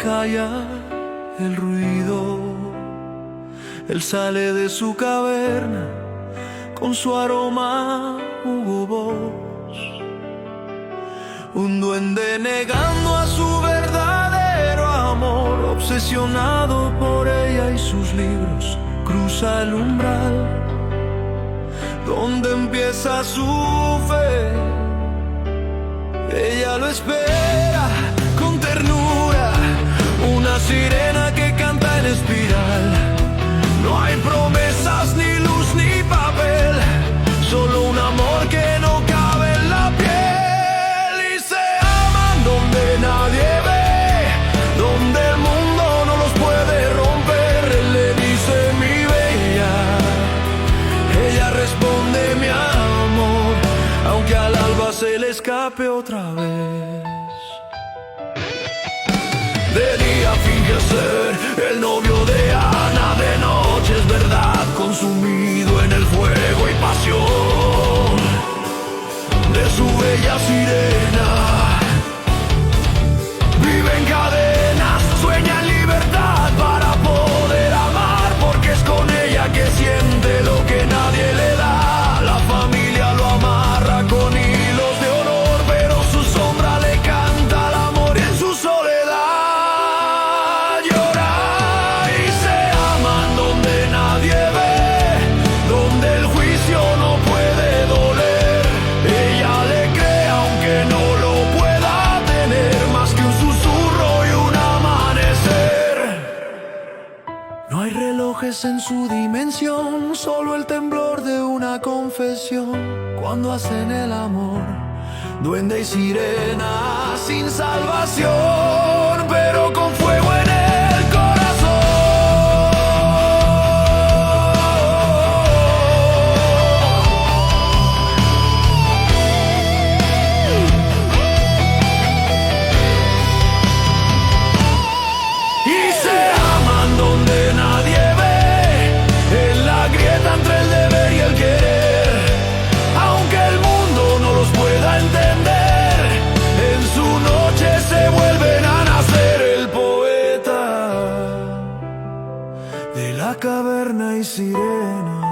calla el ruido. Él sale de su caverna con su aroma voz. Un duende negando a su verdadero amor, obsesionado por ella y sus libros, cruza el umbral donde empieza su fe. Ella lo espera con ternura, una sirena que canta en espiral. No hay promesas, ni luz, ni papel, solo un amor que no cabe en la piel. Y se aman donde nadie ve, donde el mundo no los puede romper. Él le dice mi bella, ella responde mi amor, aunque al alba se le escape otra vez. De día finge ser el novio de Ana, de noche es verdad, consumido en el fuego y pasión de su bella sirena. Vive en cadenas, sueña en libertad para poder amar, porque es con ella que siente lo que nadie le da. La familia lo amarra con hilos de honor, pero su sombra le canta al amor en su soledad. No hay relojes en su dimensión, solo el temblor de una confesión. Cuando hacen el amor, duende y sirena sin salvación, pero con fuego en el corazón. Y se aman donde nadie ve, en la grieta entre el deber y el querer. Aunque el mundo no los pueda entender, en su noche se vuelven a nacer. El poeta de la caverna y sirena.